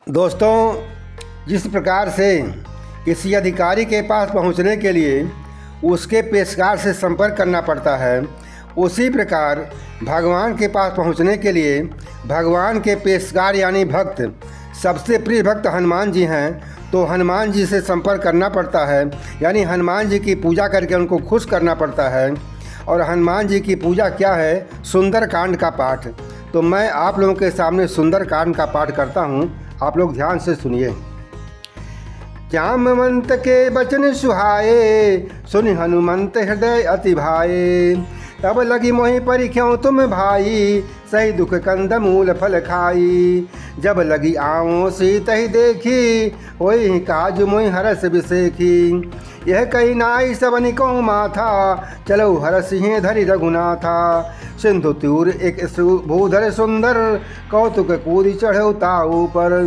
दोस्तों, जिस प्रकार से किसी अधिकारी के पास पहुंचने के लिए उसके पेशकार से संपर्क करना पड़ता है, उसी प्रकार भगवान के पास पहुंचने के लिए भगवान के पेशकार यानी भक्त, सबसे प्रिय भक्त हनुमान जी हैं। तो हनुमान जी से संपर्क करना पड़ता है, यानी हनुमान जी की पूजा करके उनको खुश करना पड़ता है। और हनुमान जी की पूजा क्या है? सुंदर कांड का पाठ। तो मैं आप लोगों के सामने सुंदर कांड का पाठ करता हूँ, आप लोग ध्यान से सुनिए। जामवंत के बचन सुहाए, सुनि हनुमंत हृदय अति भाए। तब लगी मोहि परिख्यों तुम भाई, सही दुख कंद मूल फल खाई। जब लगी आओ सीत ही देखी, होई काज मोहि हरस बिसेखी। यह कही नाई सबनि को माथा, चलो हरस ही धरि रघुनाथा। सिंधु त्यूर एक भूधर सुंदर, कौतुक कूद चढ़ो ताऊ पर।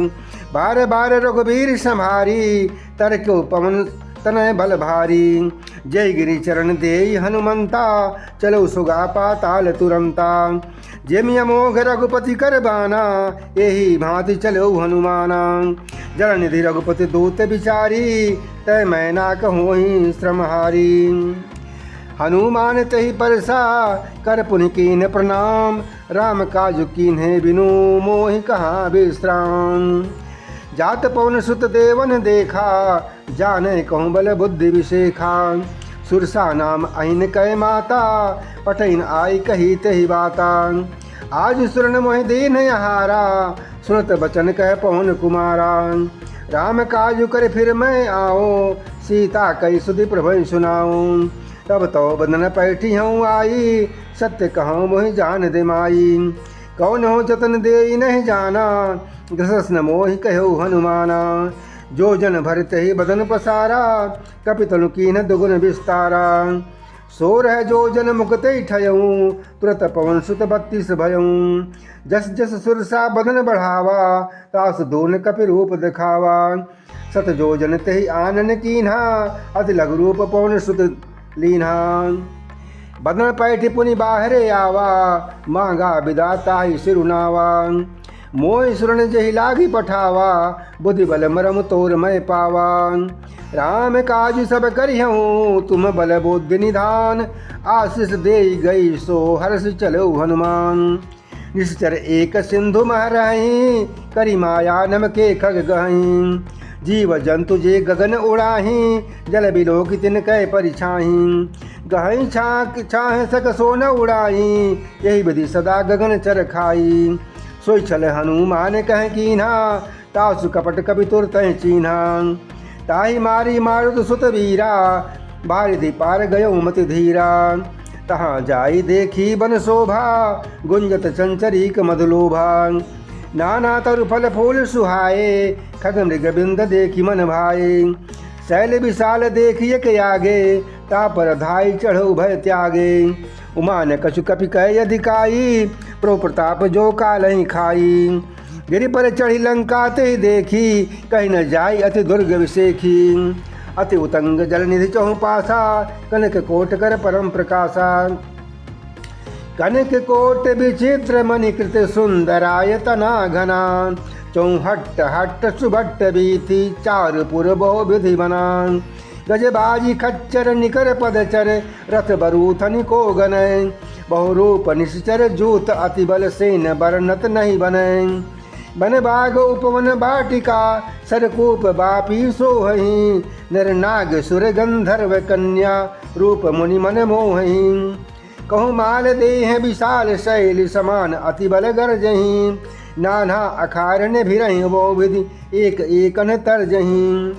बार बार रघुबीर संभारी, तरक्यो पवन तनय बल भारी। जय गिरि चरण देई हनुमंता, चलो सुगा पाताल तुरंता। जेम अमोघ रघुपति कर बाना, यही भांति चलो हनुमाना। जल निधि रघुपति दूत बिचारी, तय मैं ना कहूँ ही श्रमहारी। हनुमान तहि परसा, कर पुनि कीन प्रणाम। राम काज कीन्हे बिनु, मोहि कहाँ विश्राम। जात पवन सुत देवन देखा, जाने कहूँ बल बुद्धि विशेखा। सुरसा नाम अहिन कै माता, पठैन आई कही तही बाता। आज सुरन मोहि दीन हारा, सुनत बचन कह पवन कुमारा। राम काज कर फिर मैं आओ, सीता कई सुधि प्रभु सुनाऊं। तब तो बदन पैठी हूँ आई, सत्य कहूँ मोहि जान दे माई। कौन हो जतन दे नहीं जाना, ग्रसन मोहि कहो हनुमाना। जो जन भरते ही बदन पसारा, कपितनु कीन दुगुन विस्तारा। सोर है जो जन मुकते ठयऊँ, तुरत पवन सुत 32 भयऊँ। जस जस सुरसा बदन बढ़ावा, तास दोन कपि रूप दिखावा। सत जो जन तेहि आनन कीन्हा, अति लघु रूप पवन सुत लीन्हा। बदन पैठ पुनि बाहरे आवा, मांगा विदाता ही सिरुनावा। मोहि सुरन जहि लागी पठावा, बुद्धि बल मरम तोर मैं पावा। राम काज सब करिहूँ, तुम बल बुद्धि निधान। आशीष दे गई सो हर्ष चलो हनुमान। निश्चर एक सिंधु मह रही, करी माया नम के खग गहीं। जीव जंतु जे गगन उड़ाही, जल बिलोक तिन कै परिछाही। गहई छाह सक सोन उड़ाई, यही विधि सदा गगन चर खाई। सोई छल हनुमान कह कीन्हा, तासु कपट कपि तुरत चीन्हा। ताहि मारी मारुत सुत वीरा, बारिधि पार गयो मति धीरा। तहाँ जाई देखी बन शोभा, गुंजत चंचरीक मधुलोभा। नाना तरु फल फूल सुहाए, खग मृग बिंद देखी मन भाए। शैल विशाल देखिए के आगे, तापर धाई चढ़ो भय त्यागे। उमान कछु कपि कह अधिकाई, प्रो प्रताप जो कालहि खाई। गिरि पर चढ़ी लंका ते देखी, कहीं न जाई अति दुर्ग विसेखी। अति उतंग जल निधि चहु पासा, कनक कोट कर परम प्रकाशा। कनक कोट विचित्र मणिकृत सुंदरायतना घना। चौहट्ट हट्ट सुभट्ट बीथी, चारुपुर बहु विधि बना। गजबाजी खच्चर निकर पदचर, रथ बरूथन को गनय। बहुरूप निश्चर जूत, अति बल सेन बरनत नहीं बनय। बन बाग उपवन बाटिका, सरकूप बापी सोहहि। नर नाग सुर गंधर्व कन्या, रूप मुनि मन मोहहि। कहूँ माल देह विशाल शैल, समान अति बल गरजहि। नाना अखारन भिरहि, वो विधि एक एकन तरजहि।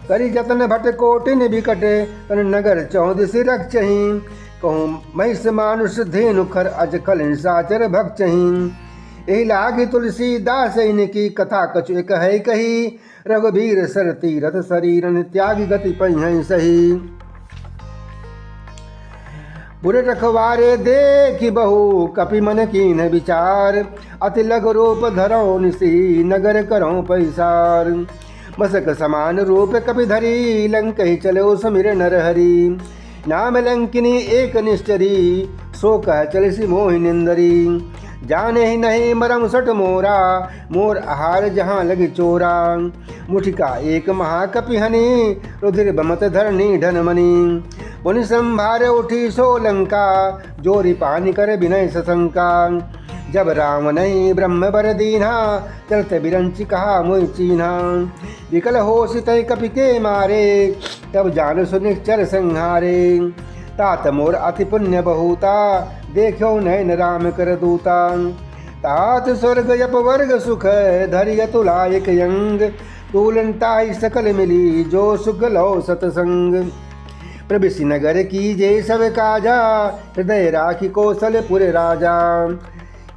करी जतन भट कोटिन विकट, तन नगर 14 रक्षहि। कहूँ महिष मानुष धेनु खर, अज खल निशाचर भक्षहि। एहि लागी तुलसीदास इनकी, कथा कछु एक है कही। रघुबीर सर तीरथ शरीरन, त्यागी गति पहिं सही। पुर रखवारे देखि बहु, कपि मन कीन विचार। अति लघु रूप धरौ निसी, नगर करौ पैसार। मसक समान रूप कपि धरी, लंकहि चलो समीर नरहरि। नाम लंकिनी एक निश्चरी, सो कह चलिसी मोहि निंदरी। जाने ही नहीं मरम सट मोरा, मोर आहार जहाँ लगी चोरा। मुठिका एक महाकपि हनि, रुधिर बमत धरणी धनमणि। पुनि संभार उठी सो लंका, जोरी पानी कर विनय सशंका। जब राम नहीं ब्रह्म बर दीन्हा, चलते बिरंच कहा मोहि चीन्हा। विकल हो सितय कपि के मारे, तब जान सुनिश्चर संहारे। तात मोर अति पुण्य बहुता, देखो नयन राम कर दूता। तात स्वर्ग यप वर्ग सुख, धरि अतुलायक यंग। तुलनताई सकल मिली, जो सुख लो सतसंग। प्रविशि नगर की जय सब काजा, हृदय राखी कौशलपुर राजा।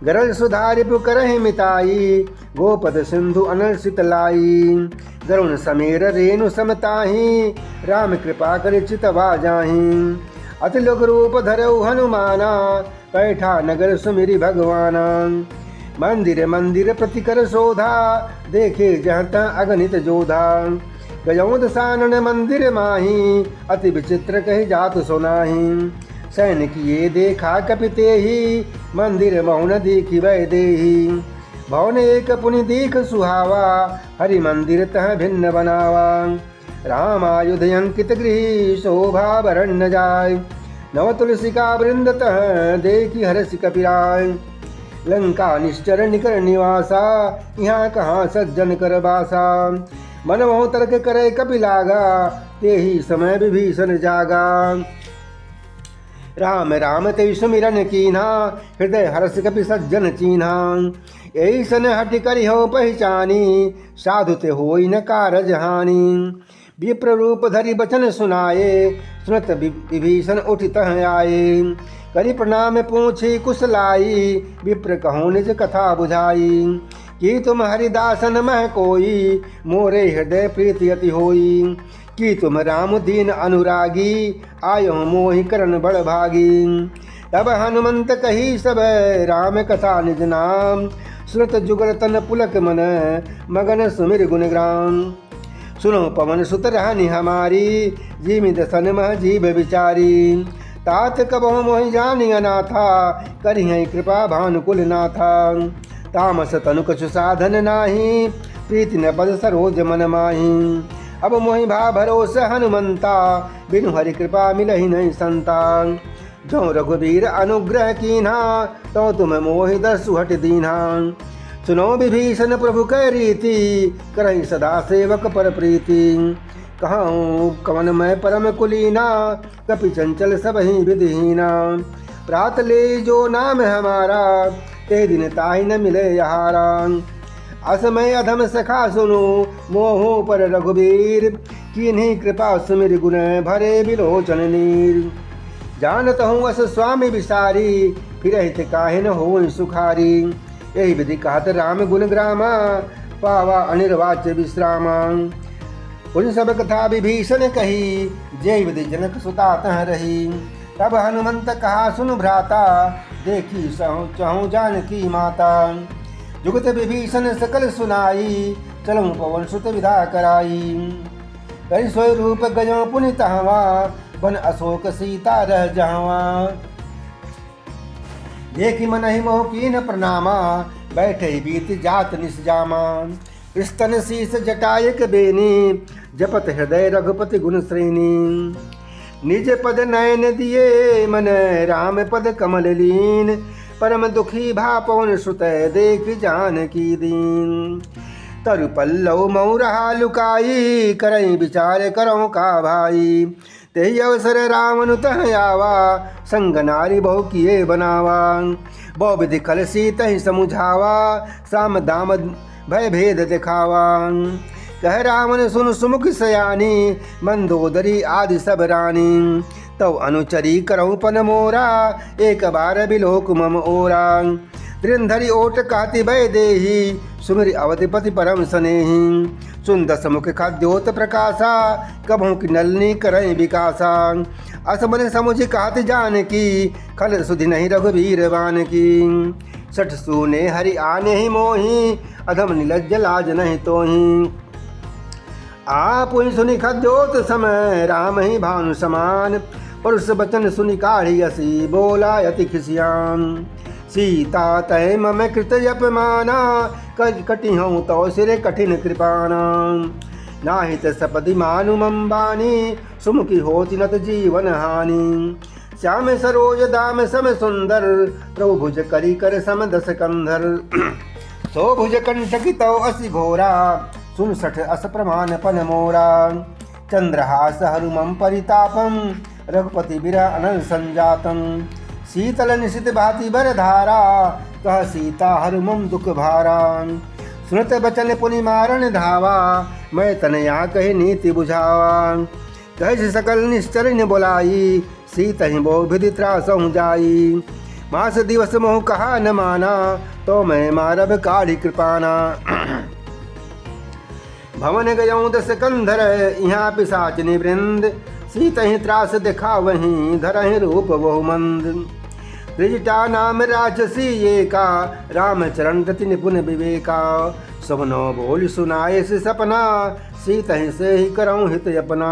गरल सुधारि पुकरहि मिताई, गोपद सिंधु अनर्षित लाई। गरुण समीर रेणु समताहि, राम कृपा कर चितवा जाहि। अति लोक रूप धरऊ हनुमाना, बैठा नगर सुमिरि भगवाना। मंदिर मंदिर प्रतिकर शोधा, देखे जहाँ तहाँ अगणित जोधा। गजौद सानन मंदिर माही, अति विचित्र कहि जात सुनाही। सैन किए देखा कपिते ही, मंदिर मौन देखी वै देही। भवन एक पुनि देख सुहावा, हरि मंदिर तह भिन्न बनावा। राम आयुध अंकित गृह, शोभा बरन न जाय। नव तुलसी का वृंद तह, देखी हरसि कपिराय। लंका निश्चर निकर निवासा, यहाँ कहाँ सज्जन कर बासा। मन मोह तर्क करे कपि लागा, ते ही समय विभीषण जागा। राम राम ते सुमिरन कीन्हा, हृदय हर्ष कपि सज्जन चीन्हा। यही सन हटि करि हो पहचानी, साधु ते होई न कारज हानि। विप्र रूप धरि बचन सुनाए, सुनत विभीषण उठि तह आए। करि प्रणाम पूछी कुशलाई, विप्र कहो निज कथा बुझाई। कि तुम हरिदासन मह कोई, मोरे हृदय प्रीति अति होई। कि तुम राम दीन अनुरागी, आयो मोहि करन बड़ भागी। तब हनुमंत कही सब, राम कथा निज नाम। सुनत जुगल तन पुलक मन, मगन सुमिर गुणग्राम। सुनो पवन सुत रहनि हमारी, जीमि दसन मह जीव विचारी। तात कबहु मोहि जानि अनाथा, करिहै कृपा भानुकुल नाथा। तामस तनु कछु साधन नाही, प्रीति न पद सरोज मन माही। अब मोहि भा भरोस हनुमंता, बिनु हरि कृपा मिलहि नहीं संता। जो रघुवीर अनुग्रह कीन्हा, तो तुम मोहि दसु हट दीन्हा। सुनो विभीषण प्रभु कै रीति, करहि सदा सेवक पर प्रीति। कहूँ कवन मैं परम कुलीना, कपि चंचल सबहि विधिहीना। प्रात ले जो नाम हमारा, ते दिन ताहि न मिले यहारा। असमय अधम सखा सुनो, मोहो पर रघुवीर। कीन्ही कृपा सुमिर गुण, भरे बिलोचन नीर। जानत हूँ अस स्वामी विसारी, फिरहित काहे न होई सुखारी। यही विधि कहत राम गुण ग्रामा, पावा अनिर्वाच्य विश्रामा। उन सब कथा विभीषण कही, जय विधि जनक सुता तह रही। तब हनुमंत कहा सुन भ्राता, देखी चहु जानकी माता। जुगत विभीषण सकल सुनाई, चलऊँ पवन सुत विदा कराई। करि सोई रूप गजों पुनि तहवा, बन अशोक सीता रह जहवा। देखि मनहि मोह कीन प्रणामा, बैठे बीत जात निसजामा। स्तन शीस जटायक बेनी, जपत हृदय रघुपति गुण श्रेणी। निज पद नयन दिए मन, राम पद कमल लीन। परम दुखी भा पवन सुत, देख जानकी दीन। तरु पल्लव मऊ रहा लुकाई, करई विचार करो का भाई। तेहि अवसर रावण तह आवा, संग नारी बहु किए बनावा। बहु विधि खल सीतहि समुझावा, साम दाम भय भेद दिखावा। कह रावण सुन सुमुख सयानी, मंदोदरी आदि सब रानी। तव अनुचरी करऊँ पन मोरा, एक बार बिलोक मम ओरा। धृंधरि ओट कहति भय देही, सुमिरि अवधिपति परम स्नेही। सुंदस मुख खाद्योत प्रकाशा, कभों की नलनी करई विकासा। असमन समुझ कहत जानकी, खल सुधि नहीं रघुवीर बान की। सठ सूने हरि आने ही मोही, अधम निलज्ज लाज नहीं तोही। आप सुनि खद्योत समय, राम ही भानु समान। पुरुष बचन सुनि काढ़ी असी बोला अति खिसियान। सीता तय मम कृत अपमाना कटि हूँ तो सिरे कठिन कृपाना। नाहित सपदि मानु मम बानी सुमुखी होति नत जीवन हानि। श्याम सरोज दाम सम सुंदर प्रभु भुज करी कर सम दस कंधर। सो भुज कंटकितो असि घोरा सुन सठ अस प्रमाण पन मोरा। चंद्रहास हरुमम परितापम रघुपति बिरह अनल संजातम। शीतल निशित भाति बर धारा कह सीता हरुमम दुख भारा। सुनत बचन पुनि मारन धावा मैं तनया कही नीति बुझावा। कह सकल निश्चर ने बोलाई सीत ही बो विधि त्रासहु जाई। मास दिवस मोह कहा न माना तो मैं मारब काढ़ी कृपाना। भवन गयऊँ दस कंधर यहाँ पिशाचनि वृंद। सीत ही त्रास दिखा वहीं धरहि रूप बहु मंद। त्रिजटा नाम राजसी ये का रामचरण रति निपुण विवेका। सुबनो बोल सुनाए से सपना सीत ही से ही करऊँ हित अपना।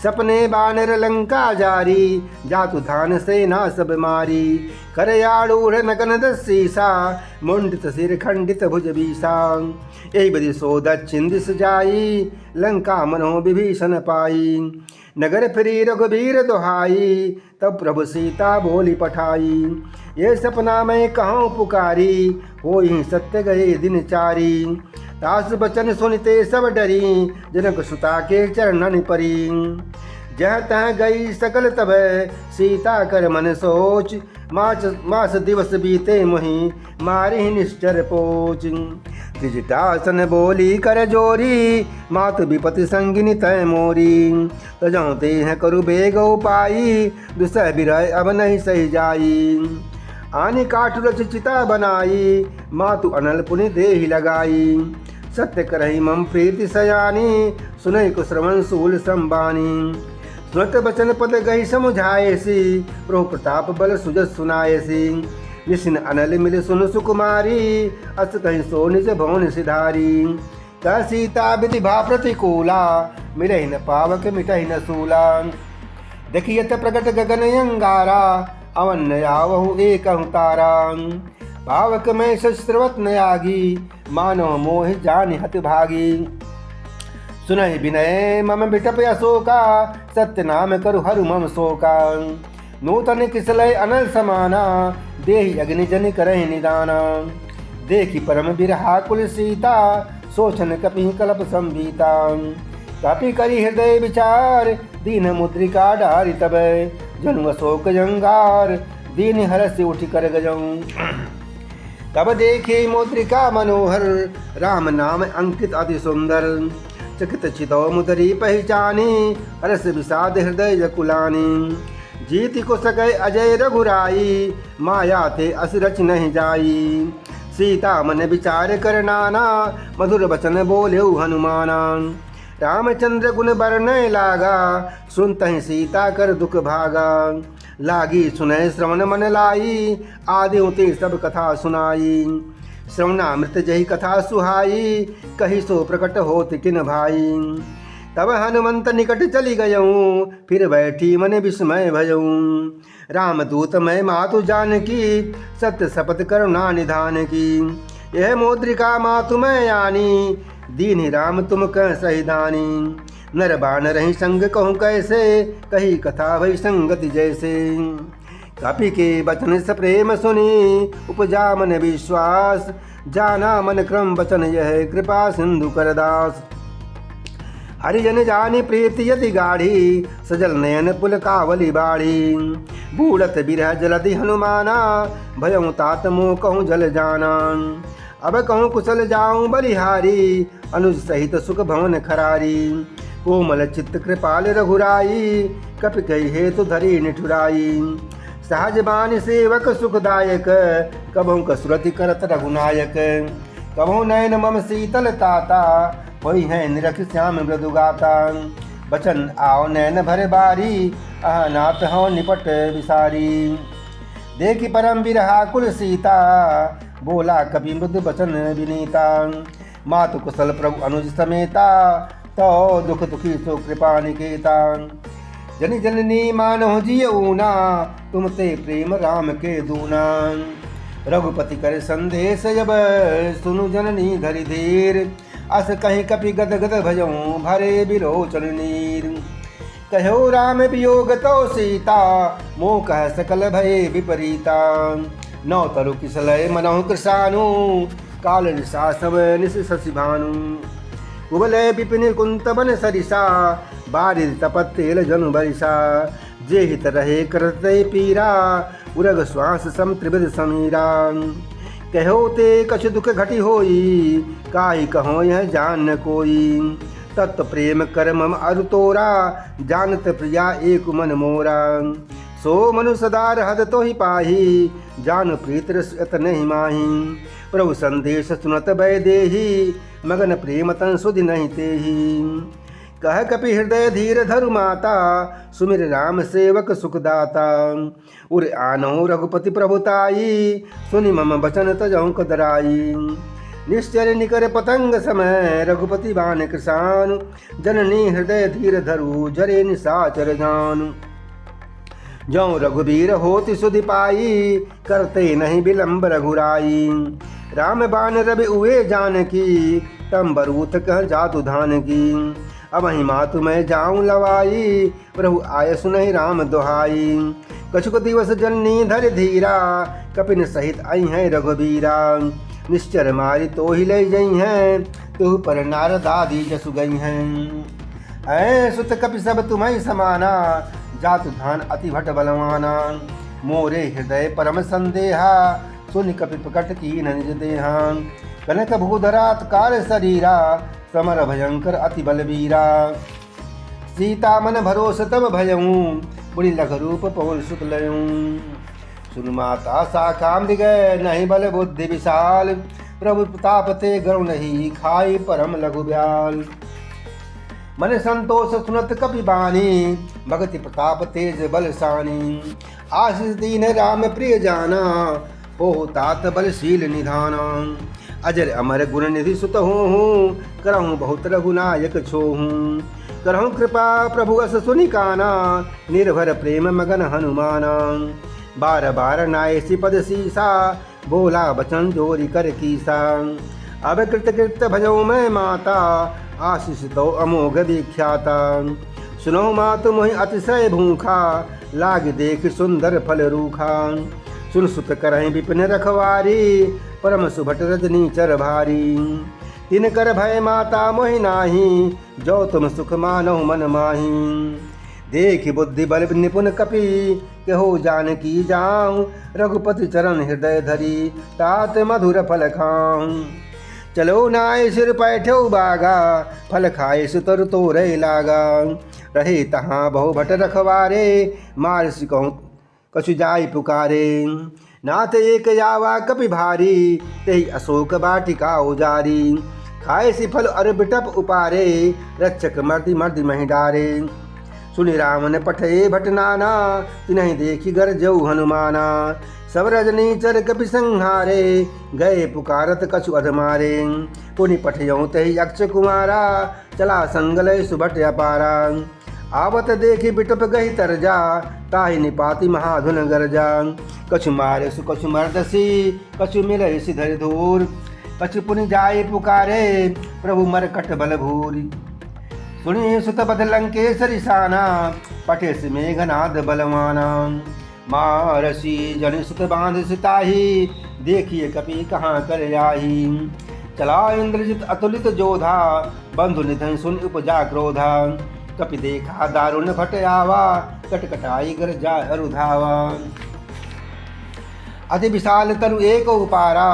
सपने बानर लंका जारी जातु धान सेना सब मारी। करयाड़ूढ़ नकन दसीसा मुंडित सिर खंडित भुज बीसा। यही बदि सो दक्षिण दिस जाई लंका मनो विभीषण पाई। नगर फिरी रघुबीर दुहाई तब प्रभु सीता बोली पठाई। ये सपना मैं कहूँ पुकारी होई सत्य गए दिन चारी। दास बचन सुनते सब डरी जनक सुता के चरणन परी। जह तह गई सकल तब सीता कर मन सोच। मास दिवस बीते मोहि मारी निश्चर पोच। त्रिजटासन बोली कर जोरी मात विपति संगिनी तय मोरी। तजौते हैं करु बेग उपाई दुसह बिरह अब नहीं सही जाई। आनी काठ रच चिता बनाई मातु अनल पुनि देहि लगाई। सत्य करही मम प्रीति सयानी सुनहि कुश्रवण सूल संबानी। सुनत बचन पद गही समुझाए सी प्रभु प्रताप बल सुजस सुनाए सी। निशिन अनल मिल सुन सुकुमारी अस कहीं सो निज भवन सिधारी। कह सीता विधि भा प्रतिकूला मिलहि न पावक मिटहि न सूला। देखियत प्रकट गगन अंगारा अवन आवहु एक तारा। पावक में शस्त्रवत न आगी मानो मोह जानि हत भागी। सुनहि विनय मम बिटप अशोका सत्य नाम करु हरु मम शोका। नूतन किसलय अनल समाना देहि अग्नि जन करहि निदाना। देखी परम बिरहा कुल सीता सोचन कपि कलप संभीता। कपि करी हृदय विचार दीन मुद्रिका डारि तब। जनु अशोक जंगार दीन हरस उठ कर गजऊँ। तब देखे मुद्रिका मनोहर राम नाम अंकित अति सुंदर। चकित चितो मुदरी पहचानी हरस विषाद हृदय जकुलानी। जीति को सकै अजय रघुराई माया ते असरच नहीं जाई। सीता मन विचार कर नाना मधुर वचन बोले हनुमाना। रामचंद्र गुण बरनय लागा सुनतहि सीता कर दुख भागा। लागी सुनय श्रवण मन लाई आदि ते सब कथा सुनाई। श्रवणामृत जही कथा सुहाई कही सो प्रकट होत किन भाई। तब हनुमंत निकट चली गयऊँ फिर बैठी मन विस्मय भयऊँ। रामदूत मैं मातु जानकी सत्य शपथ करुणा निधान की। यह मुद्रिका मातु मैं आनी दीन राम तुम कह सही दानी। नर बान रही संग कहूँ कैसे कही कथा भई संगति जैसे। कपि के बचन स प्रेम सुनी उपजा मन विश्वास। जाना मन क्रम बचन यह कृपा सिंधु करदास। हरिजन जानी प्रीति यति गाढ़ी सजल नयन पुल कावली बाढ़ी। बूढ़त बिरह जलधि हनुमाना भयऊँ तात मोह कहूँ जल जाना। अब कहूँ कुशल जाऊँ बलिहारी अनुज सहित सुख भवन खरारी। कोमल चित्त कृपाल रघुराई कपि कही हेतु धरी निठुराई। सहज बानी सेवक सुखदायक कबहु कसुरति करत रघुनायक। कबहु नयन मम शीतल ताता होई है निरख श्याम मृदु गाता। बचन आओ नैन भर बारी आह नाथ हो निपट विसारी। देखी परम बिरहा कुल सीता बोला कपि मृदु बचन विनीता। मातु कुशल प्रभु अनुज समेता तो दुख दुखी सो कृपा निकेता। जनी जननी मानो जियऊना, तुम ते प्रेम राम के दूना। रघुपति कर संदेश जब, सुनु जननी धरि धीर। अस कहीं कपि गद गद भजऊं, भरे बिलोचन नीर। कहो राम वियोग तो सीता, मोह कह सकल भय विपरीता। नौ तरु किसलय मनहु कृषानु, काल निशा सब निश शशि भानु। उबलय विपिन कुंत बन सरिसा, बारिद तपत्तेल जनु बरिसा। जे हित रहे करते पीरा, उरग श्वास सम त्रिविध समीरा। कहो ते कछु दुख घटी होई, काहि कहो यह जान न कोई। तत्व प्रेम कर मम अरु तोरा, जानत प्रिया एक मन मोरा। सो मनु सदा रहत तो ही पाही, जान प्रीत रस अत नहीं माही। प्रभु संदेश सुनत भय देही, मगन प्रेम तन सुधि नहीं तेही। कह कपि हृदय धीर धरु माता, सुमिर राम सेवक सुखदाता। उर आनो रघुपति प्रभुताई, सुनि मम बचन तजहु कदराई। निश्चर निकर पतंग समय, रघुपति बान कृसान। जननी हृदय धीर धरु, जरे निशाचर जान। जौ रघुबीर होति सुधि पाई, करते नहीं विलंब रघुराई। राम बान रवि उए जानकी, तम बरूथ कह जातु धान की। अब ही मातु मैं जाऊं लवाई, प्रभु आय सुनहि राम दोहाई। कछुक दिवस जननी धर धीरा, कपिन सहित आई हैं रघुबीरा। निश्चर मारी तो ही ले जई हैं, तुह पर नारद आदि जसु गई हैं। ऐ सुत कपि सब तुम्हें समाना, जातु धान अति भट बलवाना। मोरे हृदय परम संदेहा, सुनि कपि प्रकट की निज देहा। कनक भूधरात काल शरीरा, समर भयंकर अति बलवीरा। सीता मन भरोस तब भयऊं, बुढ़ी लघ रूप पवन सुत लयूं। सुन माता शाखा मृग, नहीं बल बुद्धि विशाल। प्रभु प्रताप ते गरु नहीं, खाई परम लघु ब्याल। मन संतोष सुनत कपि बानी, भगति प्रताप तेज बलसानी। आशीष दीन राम प्रिय जाना, हो तात बलशील निधाना। अजर अमर गुण निधि सुत हूँ, करहूँ बहुत रघुनायक छोहूँ। करहूँ कृपा प्रभु अस सुनि काना, निर्भर प्रेम मगन हनुमाना। बार बार नायसी पद सीसा, बोला बचन जोरी कर कीसा। अब कृत कृत भजो मैं माता, आशीष तो अमोघ विख्याता। सुनो मातु मोहि अतिशय भूखा, लाग देख सुंदर फल रूखा। सुन सुत करहि विपिन रखवारी, परम सुभट रजनी चर भारी। तिन कर भय माता मोहि नाही, जो तुम सुख मानो मन माही। देख बुद्धि बल निपुण कपि, कहो जानकी जाऊं। रघुपति चरण हृदय धरी, तात मधुर फल खाऊं। चलो नाय सिर पैठो बागा, फल खाए सुतर तोरे लागा। रहे तहाँ बहु भट रखवारे, मार सिकहूँ कछु जाय पुकारे। नाथ एक यावा कपि भारी, तेहि अशोक वाटिका उजारी। खाए सी फल अर बिटप उपारे, रक्षक मर्दि मर्दि महि डारे। सुनि राम ने पठे भट नाना, तिन्हि देखी गरजऊ हनुमाना। सब रजनी चर कपि संहारे, गए पुकारत कछु अधमारे। पुनि पठयऊ तहि यक्ष कुमारा, चला संगलय सुभट अपारा। आवत देखी बिटप गही तरजा, ताहि निपाति महाधुन गरजा। कछु मारे सु कछु मर्दसी, कछु मिलय सिधर धूर। कछु पुनि जाय पुकारे, प्रभु मरकट बल भूरि। सुनि सुत बध लंकेसरि साना, पठे सि मेघनाद बलवाना। मारसी जन सुत बांध सिताही, देखिए कपि कहाँ कर आही। चला इंद्रजित अतुलित जोधा, बंधु निधन सुन उपजा क्रोधा। कपि देखा दारुण भट आवा, कटकटाई गर जा अरुधावा। अति विशाल तरु एक उपारा,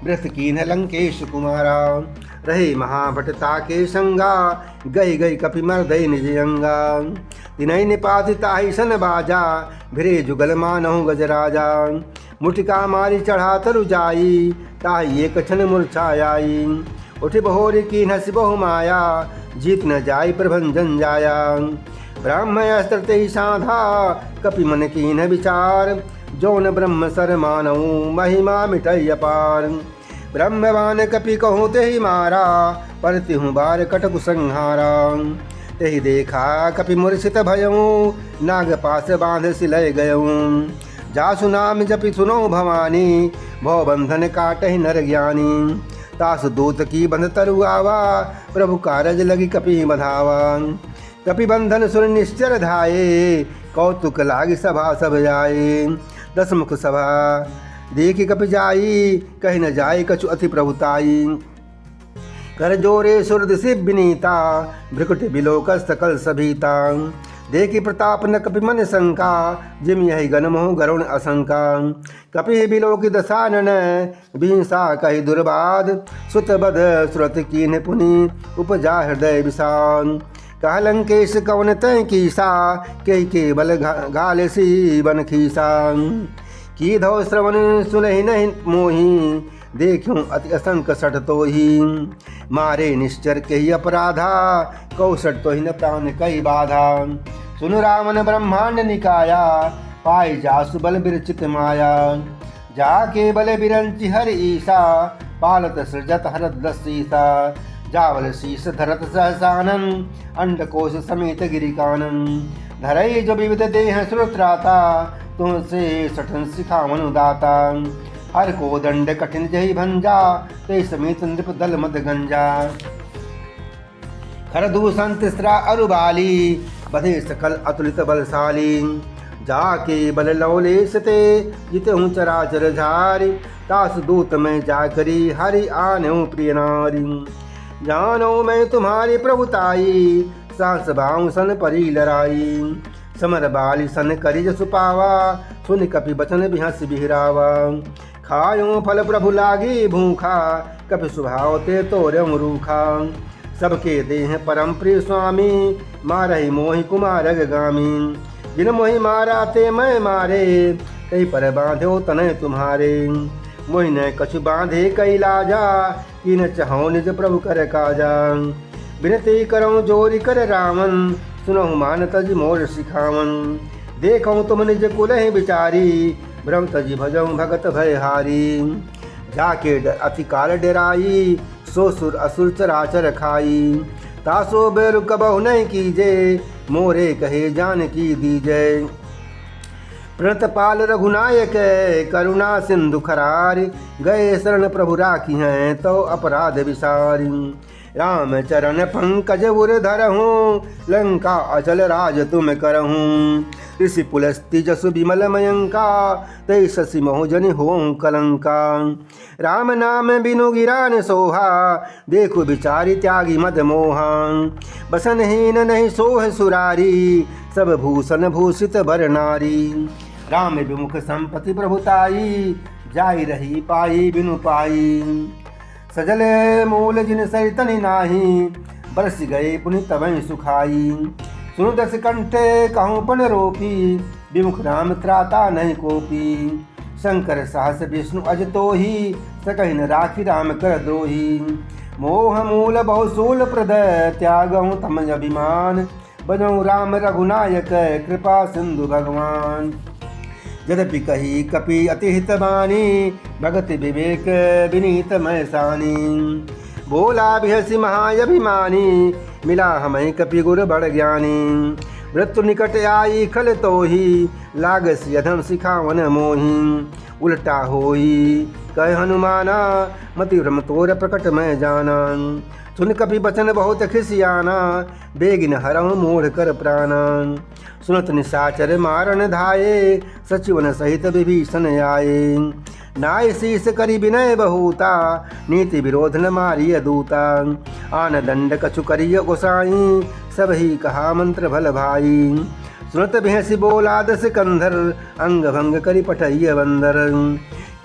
व्रत कीन लंकेश कुमारा। रहे महाभटता के संगा, गई गई कपि मर्दय निज अंगा। तिनहि निपाति ताहि सन बाजा, भिरे जुगल मानहु गजराजा। मुटिका मारी चढ़ा तरु जाई, ताहि एक क्षण मूर्छाई। उठि बहोरी कीन हसि बहु माया, जीत न जाय प्रभंजन जाया। ब्रह्म अस्त्र तेहि साधा, कपि मन कीन विचार। जौन ब्रह्म सर मानऊ, महिमा मिटै अपार। ब्रह्मवान कपि कहूँ तेहि मारा, परति हूँ बार कटकु संहारा। तही देखा कपि मूर्छित भयऊँ, नाग पास बांध सिलय गयऊँ। जासु नाम जपि सुनो भवानी, भव बंधन काटहि नर ज्ञानी। तासु दूत की बंध तरु आवा, प्रभु कारज लगी कपि बधावा। कपि बंधन सुन निश्चर धाये, कौतुक लागी सभा सब जाए। 10 मुख सभा देखि कपि जाई, कहि न जाए कछु अति प्रभुताई। कर जोरे सुरदिशि विनीता, भ्रिकुटि बिलोक सकल सभीता। देखि प्रताप न कपि मन शंका, जिम यही गण मोह गरुण असंका। कपि बिलोकि दशानन, बिंसा कहि दुर्बाद। सुत बध सुरत कीन्ह पुनि, उपजा हृदय विषाद। कह लंकेश कवन तै कीसा, के बल घाल सी बन खीसा। की धौ श्रवण सुनहि नहीं मोही, देखूं अति असंक सठ तो ही। मारे निश्चर कही अपराधा, कौ सठ तो ही न प्राण कई बाधा। सुन रावण ब्रह्मांड निकाया, पाई जासु बल बिरचित माया। जाके बल बिरंचि हर ईसा, पालत सृजत हरत दसीसा। जावल शीस धरत सहसानन, अंडकोश समेत गिरिकानन। धरई जो विविध देह श्रुत्राता, तुमसे सठन सिखावन दाता। हर को दंड कठिन जही भंजा, ते समेत नृप दल मद गंजा। खरदूषण तिसरा अरुबाली, बधे सकल अतुलित बलशाली। जाके बल लौलेश ते, जितहु चराचर झारी। तास दूत में जाकरी, हरि आनहु प्रिय नारी। जानो मैं तुम्हारी प्रभुताई, सांस भाऊ सन परी लड़ाई। समर बाली सन करी जसु पावा, सुन कपि बचन बिहस बिहरावा। खायो फल प्रभु लागी भूखा, कपि स्वभाव ते तोरम रूखा। सबके देह परम प्रिय स्वामी, मारहि मोहि कुमार गामी। जिन मोहि मारा ते मैं मारे, कई पर बांधो तनय तुम्हारे। मोहि न कछु बांधे कई लाजा, कि न चहो निज प्रभु कर काजा। विनती करऊँ जोरी कर रावण, सुनहु मान तज मोर सिखावन। देखऊँ तुम निज कुलहि विचारी, भ्रम तजी भजऊँ भगत भयहारी। जाके अति काल डेराई, सो सुर असुर चराचर खाई। तासो बेरु कबहु नहीं कीजे, मोरे कहे जान की दीजे। प्रणतपाल रघुनायक करुणा सिंधु खरार, गए शरण प्रभु राखी हैं तो अपराध विसारी। राम चरण पंकज उर धरहूँ, लंका अचल राज तुम करहूँ। ऋषि पुलस्ति जसु विमल मयंका, तै शशि महुजनि हों कलंका। राम नाम बिनु गिरान सोहा, देखु विचारी त्यागी मद मोहा। बसनहीन नहीं सोह सुरारी, सब भूषण भूषित भर नारी। राम विमुख संपत्ति प्रभुताई, जाई रही पाई बिनु पाई। सजल मूल जिन सरितनि नाही, बरस गए पुनि तबहि सुखाई। सुनु दस कंठे कहूँ पन रोपी, विमुख राम त्राता नहीं कोपी। शंकर सहस विष्णु अज तो ही, सकहि न राखी राम कर द्रोही। मोह मूल बहुसूल प्रद, त्यागहूँ तम अभिमान। बजऊँ राम रघुनायक, कृपा सिंधु भगवान। यद्यपि कही कपि अति हित बानी, भगत विवेक विनीत मैं सानी। बोला बिहसि महाअभिमानी, मिला हमें कपि गुर बड़ ज्ञानी। मृत्यु निकट आई खल तो ही, लागस यधम सिखावन मोही। उल्टा होई कह हनुमाना, मति भ्रम तोर प्रकट मैं जाना। सुन कपि बचन बहुत खिसियाना, बेगिन हरहु मूढ़ कर प्राणा। सुनत निशाचर मारन धाये, सचिवन सहित विभीषण आए। नाय शीस करी विनय बहुता, नीति विरोध न मारिय दूता। आन दंड कछु करिय गोसाई, सब ही कहा मंत्र भल भाई। सुनत बिहसि बोला दस कंधर, अंग भंग करी पठइय बंदर।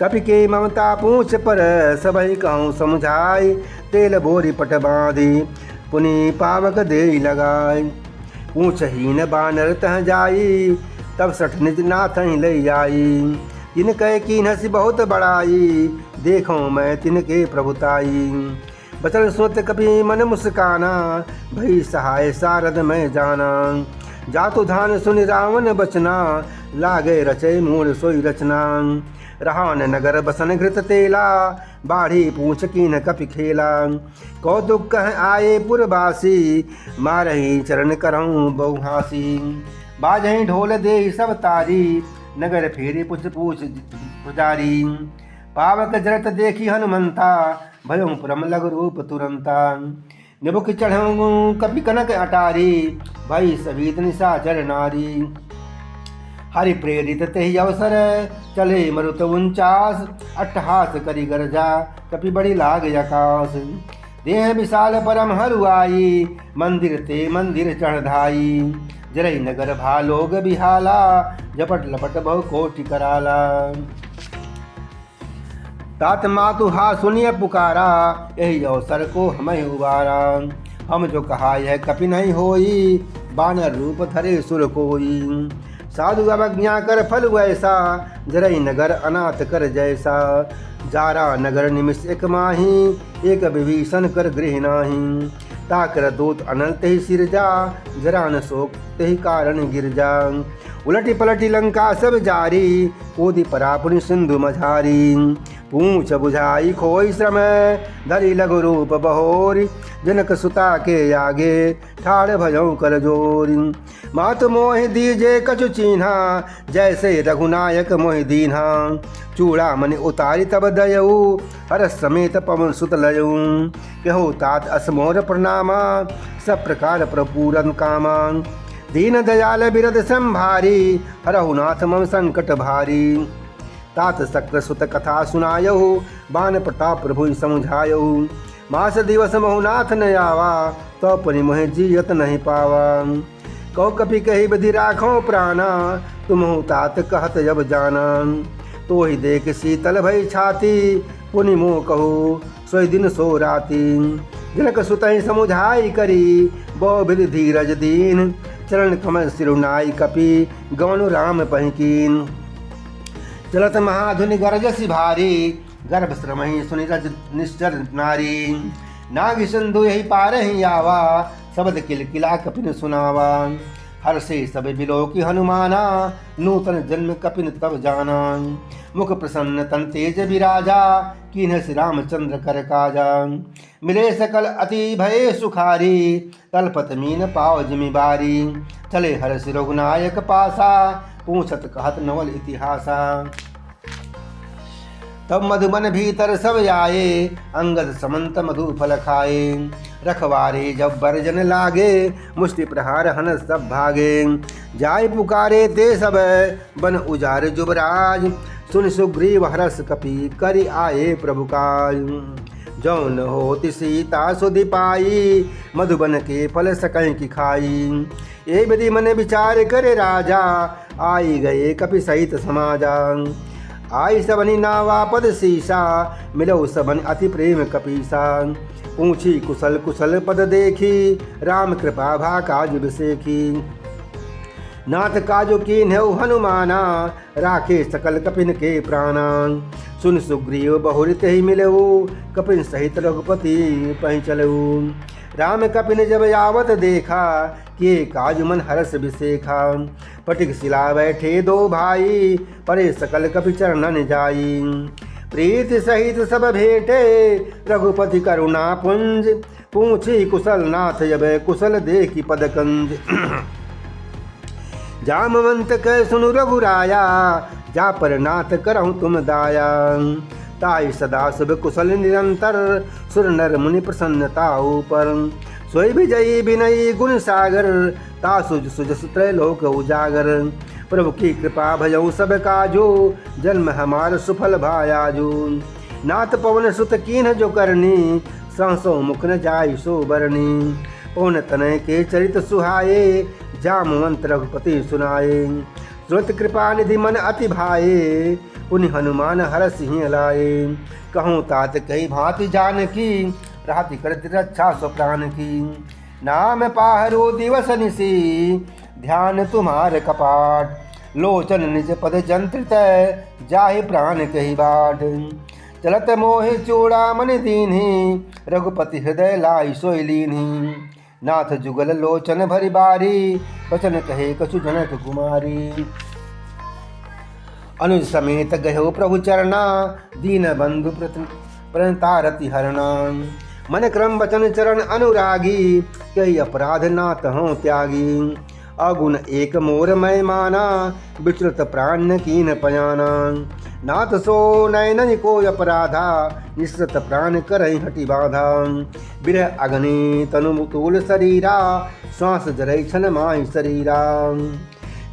कपि के ममता पूछ पर, सबहि कहूँ समझाई। तेल बोरी पट बांधी, पुनि पावक दे लगाई। पूछहीन बानर तह जाई, तब सठ निज नाथ लई आई। तिन कह कीन्हसि बहुत बड़ाई, देखो मैं तिनके प्रभुताई। बचन सुनत कपि मन मुस्काना, भई सहाय सारद मैं जाना। जातु धान सुनि रावण बचना, लागे रचय मूल सोई रचना। रहान नगर बसन घृत तेला, बाढ़ी पूछ कीन कपि खेला। कौतुक कह आए पुरवासी, मारही चरण करऊँ बहुहासी। बाजही ढोल दे सब तारी, नगर फेरी पुछ पूछ पुजारी। पावक जरत देखी हनुमंता, भयों परम लघु रूप तुरंता। निबुक चढ़ऊँ कपि कनक अटारी, भई सवीत निशाचर नारी। हरि प्रेरित तेहि अवसर, चले मरुत 49। अट्टहास करी गरजा, कपि बड़ी लाग आकाश। देह विशाल परम हरुआई, मंदिर ते मंदिर चढ़धाई। जरई नगर भालोग बिहाला, झपट लपट बहु कोटि कराला। तात मातु हा सुनिय पुकारा, यही अवसर को हमें उबारा। हम जो कहा यह कपि नहीं होई, बानर रूप धरे सुर कोई। साधु अवज्ञा कर फल वैसा, जरई नगर अनाथ कर जैसा। जारा नगर निमिष एक माही, एक विभीषण कर गृह नाही। ताकर दूत अनल तेहि सिरजा, जरा न शोक तेहि कारण गिरजा। उलटी पलटी लंका सब जारी, कूदी परापुनि सिंधु मझारी। पूछ बुझाई खोई श्रम, धरी लघु रूप बहोरी। जनक सुता के आगे, ठाड़ भजौ कर जोरी। मातु मोहि दीजे कछु चीन्हा, जैसे रघुनायक मोहि दीन्हा। चूड़ा मनि उतारी तब दयऊ, हरस समेत पवन सुत लयऊ। कहो तात असमोर प्रणामा, सब प्रकार प्रपूरन कामा। दीन दयाल बिरद संभारी, हरहु नाथ मम संकट भारी। तात शक्र सुत कथा सुनायहु, बान प्रताप प्रभु समुझायहु। मास दिवस बहुनाथ न आवा, तो परि मोहि जियत नहीं पावा। कहो कपि कही विधि राखो प्राणा, तुमहु तात कहत जब जाना। तो ही देख शीतल भई छाती, पुनि मोह कहू सोई दिन सो राती। जनक सुतहि समुझाई करी, बहु विधि धीरज दीन। चरण कमल सिरुनाई कपि, गौन राम पहिकीन। चलत महाधुनि गरजसि भारी, गर्भ श्रमहि सुनि रज निश्चर नारी। नाग सिंधु यही पारहि आवा, शब्द किलकिला कपिन सुनावा। हर्षे सब बिलोकी हनुमाना, नूतन जन्म कपिन तब जाना। मुख प्रसन्न तन तेज विराजा, कीन्ह श्री रामचंद्र कर काजा। मिले सकल अति भय सुखारी, तलपत मीन पाव जिमिबारी। चले हर्षि रघुनायक पासा, पूछत कहत नवल इतिहासा। तब मधुबन भीतर सब आए, अंगद समंत मधु फल खाए। रखवारे जब बरजन लागे, मुष्टि प्रहार हनस सब भागे। जाय पुकारे ते सब, बन उजार जुबराज। सुन सुग्रीव हरस कपि, करि आए प्रभु काज। जौन होति सीता सुधि पाई, मधुबन के फल सकहीं की खाई। ये विधि मन विचार करे राजा, आई गए कपि सहित समाजा। आई सबनि नावा पद सीसा, मिलो सबन अति प्रेम कपीसा। पूछी कुशल कुशल पद देखी, राम कृपा भा काज बिसेखी। नाथ काजो कीन्हु हनुमाना, राखे सकल कपिन के प्राणा। सुन सुग्रीव बहुरि तेहि मिलऊ, कपिन सहित रघुपति पहि चलऊ। राम कपिन जब यावत देखा, किए काज मन हरस बिसेखा। पटिक शिला बैठे दो भाई, परे सकल कपि चरणन जाई। प्रीति सहित सब भेटे, रघुपति करुणा पुंज। पूछी कुशल नाथ जब, कुशल देखी पद कंज। जामवंत कह सुनु रघुराया, जा पर नाथ करहु तुम दाया। ताई सदा शुभ कुशल निरंतर, सुर नर मुनि प्रसन्नता ऊपर। सोई विजयी विनयी गुण सागर, तासु सुजस त्रैलोक उजागर। प्रभु की कृपा भजऊ सब काजो, जन्म हमार सुफल भायाजो। नाथ पवन सुत कीन्ह जो करनी, सहसो मुख न जाय सो बरनी। पवन तनय के चरित सुहाये, जामवंत रघुपति सुनाए। श्रुत कृपा निधि मन अति भाए, पुनि हनुमान हर सिंह लाए। कहूँ तात कही भांति जानकी, राति करत रक्षा सो प्राण की। नाम पाहरो दिवस निसी, ध्यान तुम्हार कपाट। लोचन निज पद जंत्रित, जाहि प्राण कही बाट। चलत मोहि चूड़ा मन दीन्ही, रघुपति हृदय लाई सोई लीन्ही। नाथ जुगल लोचन भरी बारी, वचन कहे कछु जनक कुमारी। अनुज समेत गयो प्रभु चरणा, दीन बंधु प्रणतारति हरणा। मन क्रम वचन चरण अनुरागी, कई अपराध नाथ हों त्यागी। अगुण एक मोर मैं माना, विचृत प्राण कीन पयाना। नाथ सो नयन को अपराधा, निश्रत प्राण करई हटि बाधा। बिरह अग्नि तनु तूल शरीरा, श्वास जरई छन माहि शरीरा।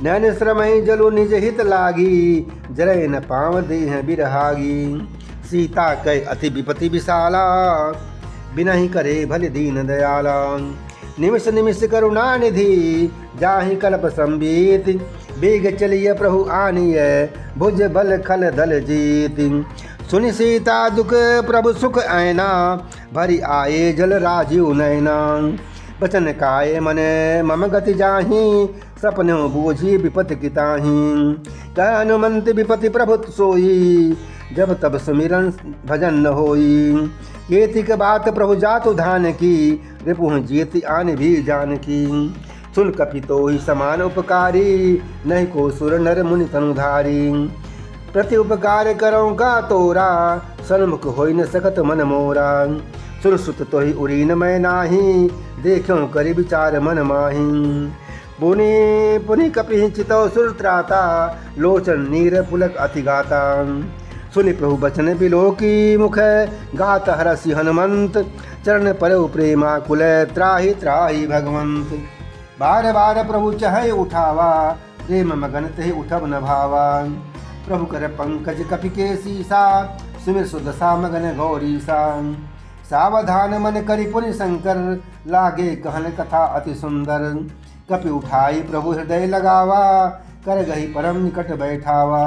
नैन श्रमहि जलु निज हित लागी, जरय न पाव देह बिरहागी। सीता कै अति विपति विशाला, बिनहि करे भल दीन दयाला। निमिष निमिष करुणा निधि, जाहि कल्प संबीत। बेग चलिय प्रभु आनिय, भुज बल खल दल जीत। सुनि सीता दुख प्रभु सुख ऐना, भरी आए जल राजीव नैना। बचन काय मन मम गति जाहि, सपनों बूझी विपति किताहि। कह हनुमंत विपति प्रभु सोई, जब तब सुमिरन भजन न होई। केतिक बात प्रभु जातु धान की, रिपुह जीति आन भी जान की। सुन कपि तो ही समान उपकारी, नहीं को सुर नर मुनि तनुधारी। प्रति उपकार करो का तोरा, सन्मुख होई न सकत मन मोरा। सुर सुत तो ही उरीन मैं नाही, देखो करि विचार मन माही। पुनि पुनि कपि चितौ सुर त्राता, लोचन नीर पुलक अति गाता। सुनि प्रभु बचन बिलोकी मुख, गात हरसि हनुमंत। चरण परौ प्रेमा कुल, त्राहि त्राहि भगवंत। बार बार प्रभु चहै उठावा, प्रेम मगन ते उठब न भावा। प्रभु कर पंकज कपि के सीसा, सुमिर सुदशा मगन गौरीसा। सावधान मन करि पुनि शंकर, लागे कहन कथा अति सुंदर। कपि उठाई प्रभु हृदय लगावा, कर गही परम निकट बैठावा।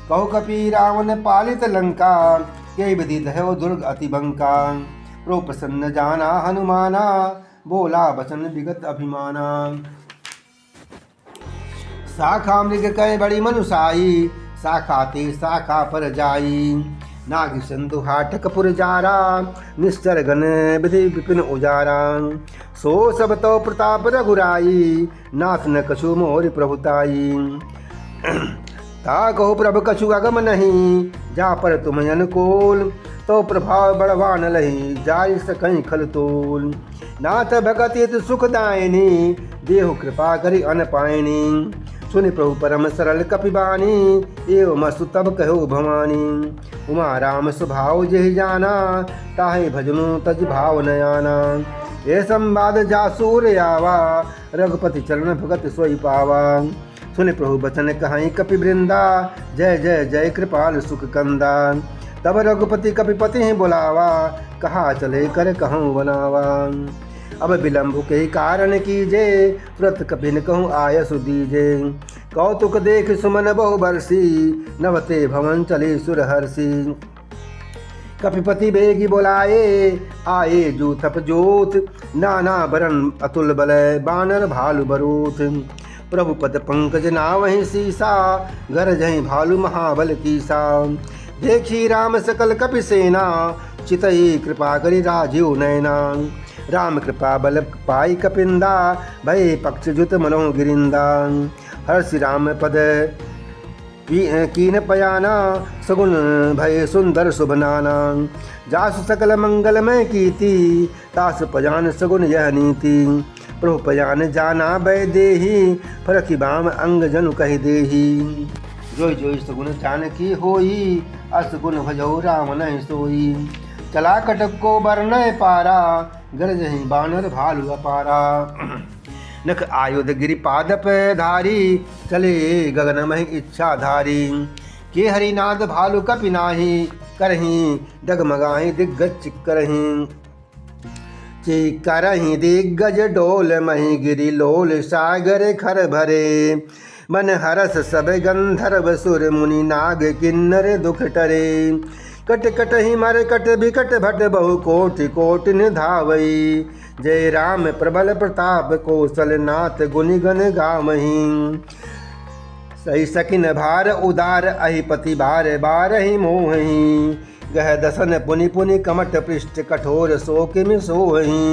कहो कपि रावण पालित लंका, के विधि दहो दुर्ग अति बंका। प्रो प्रसन्न जाना हनुमाना, बोला बचन विगत अभिमाना। शाखा मृग कह बड़ी मनुषाई, शाखा ते शाखा पर जाई। नाग सिंधु हाटक पुर जारा, निश्चर गण विधि विपिन उजारा। सो सब तो प्रताप रघुराई, नाथ न कछु मोर प्रभुताई। ता कहो प्रभु कछु अगम नहीं, जा पर तुम अनुकूल। तो प्रभाव बड़वान लही, जाय सकहीं खल तोल। नाथ भगत हित सुखदायिनी, देहु कृपा करि अन पायनी। सुनि प्रभु परम सरल कपिबानी, एवं मस्तु तब कहो भवानी। उमा राम स्वभाव जेहि जाना, ताहि भजनु तज भाव न आना। ये संवाद जासूर आवा, रघुपति चरण भगत सोई पावा। सुनि प्रभु बचन कहाई कपि वृंदा, जय जय जय कृपाल सुख कंदा। तब रघुपति कपिपति ही बुलावा, कहा चले कर कहूँ बनावा। अब विलम्ब के कारण कीजे, तुरत कपिन कहूँ आयसु दीजे। कौतुक देख सुमन बहु बरसी, नवते भवन चले सुरहर्षि। कपिपति बेगी बुलाए, आए जूथप जोत। नाना बरन अतुल बल, बानर भालु बरूथ। प्रभु पद पंकज नावहि सीसा, गरजहि भालु महाबल कीसा। देखी राम सकल कपि सेना, चितई कृपा करि राजीव नैना। राम कृपा बल पाई कपिंदा, भय पक्ष जुत मनोह गिरिंदा। हर्षि राम पद कीन पयाना, सगुन भय सुंदर शुभ नाना। जासु सकल मंगलमय कीति, तासु पजान सगुन यह नीति। प्रभु पजान जाना बै देही, फरखि बाम अंग जनु कहि देही। जोई जोई सगुन जानकी होई, अस गुण भजौ राम नहीं सोई। चला कटक को बरनय पारा, गरजहि बानर भालु अपारा। नख आयुध गिरिपाद पे धारी, चले गगन महि इच्छाधारी। के हरिनाद भालु कपि नाही, करहि डगमगाहि दिग्गज करहि। करहि दिग्गज डोल महि गिरि लोल, सागर खर भरे। मन हरस सब गंधर्व सुर, मुनि नाग किन्नर दुख टरे। कट कट ही मर कट बिकट भट, बहु कोटि कोटि निधावई। जय राम प्रबल प्रताप, कौशल नाथ गुनि गण गावहीं। सही सकिन भार उदार, अहिपति बार बार ही मोहि। गह दसन पुनि पुनि कमट पृष्ठ कठोर शोक में सोही।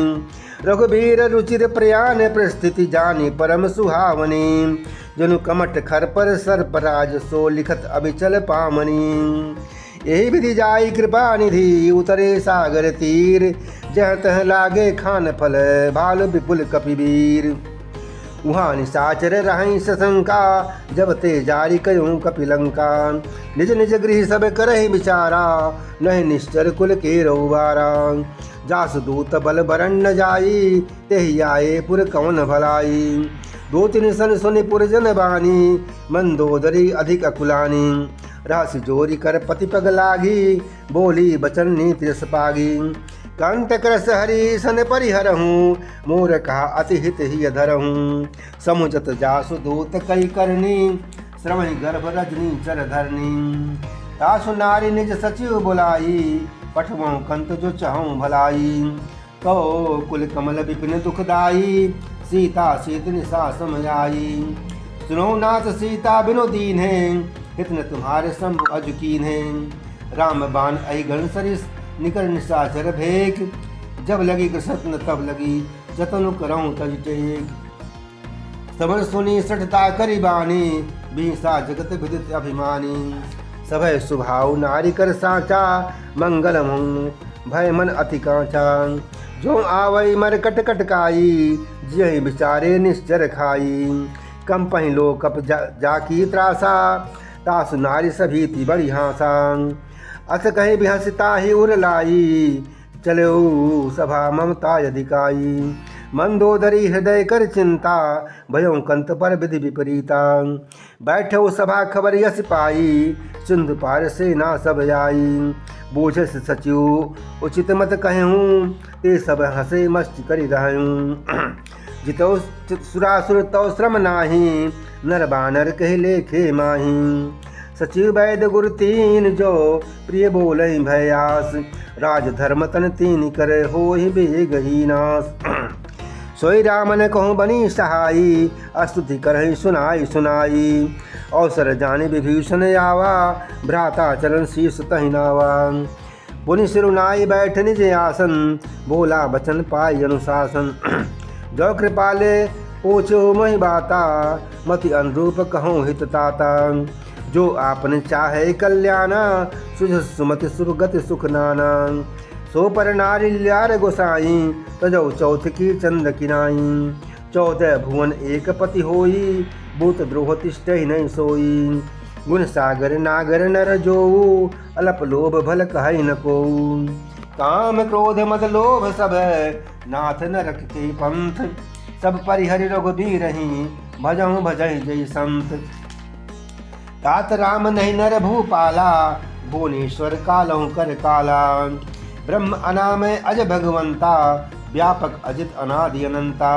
रघुबीर रुचिर प्रयाण प्रस्थिति जानी परम सुहावनी। जनु कमट खर पर सर्पराज सो लिखत अभिचल पामनी। यही विधि जाई कृपा निधि उतरे सागर तीर। जह तह लागे खान फल भाल विपुल कपिवीर। वहाँ निशाचर रहीं सशंका जब ते जारी कयूँ कपिलंका। निज निज गृह सब करहि विचारा नहीं निश्चर कुल के रउबारा। जासु दूत बल बरन न जाई तेहि आए पुर कौन भलाई। दो तीन सन सुनि पुर जन बानी मंदोदरी अधिक अकुलानी। राशि जोरी कर पति पग लागी बोली बचन नीति रस पागी। कंत करस हरि सन परिहरहूँ मोर कहा अति हित ही धरहूँ। समुझत जासु दूत कई करनी श्रवहि गर्भ रजनी चर धरनी। तासु नारी निज सचिव बुलाई पठवों कंत जो चाहूँ भलाई। कहो कुल कमल विपिन दुखदाई सीता सीत निशा समझाई। सुनो नाथ सीता बिनो दीन है इतने तुम्हारे सम अजुकीन है। राम बाण अगन सरिस निकर निशाचर भेक। जब लगी कृष्ण तब लगी जतनु करऊँ तज टेक। सबर सुनी सठता करी बानी बीसा जगत विदित अभिमानी। सभय सुभाव नारी कर साचा मंगल भय मन अति कांचा। जो आवई मर कट कटकाई जिहि बिचारे निश्चर खाई। कम पहि लो कप जाकी त्रासा तासु नारी सभी ती बड़ी हासा। अस कहीं बिहसता ही उर लाई चलो सभा ममता यदिकाई। मंदोदरी हृदय कर चिंता भयों कंत पर विधि विपरीता। बैठो सभा खबर यस पाई सिंधु पार से ना सब आई। बूझस सचिव उचित मत कहूँ ते सब हंसे मस्त करी रहूँ। जितो सुरासुर तो श्रम नाही नर बानर कह लेखे माही। सचिव वैद्य गुरु तीन जो प्रिय बोलहि भयास। राज धर्म तन तीन करे हो ही बेगही नाश। सोई रामन कहूँ बनी सहाई स्तुति करहि सुनाई सुनाई। अवसर जाने विभीषण आवा भ्राता चरण शीर्ष तहि नावा। पुनि सिरुनाई बैठ निज आसन बोला बचन पाई अनुशासन। जो कृपाले पूछो महि बाता मति अनुरूप कहूँ हित ताता। जो आपने चाहे कल्याणा सुझ सुमति शुभ गति सुख नाना। सो पर नारी ल्यार गोसाई तजौ चौथ की चंद किनाई। 14 भुवन एक पति होई भूत द्रोह तिष्ठहि नहीं सोई। गुण सागर नागर नर जोऊ अलप लोभ भल कहै न कोऊ। काम क्रोध मद लोभ सब नाथ न रखते पंथ। सब परिहरि रघुबीर रही भजहु भजहि जय संत। तात राम नहीं नर भूपाला भुवनेश्वर कालहु कर काला। ब्रह्म अनामय अज भगवंता व्यापक अजित अनादि अनंता।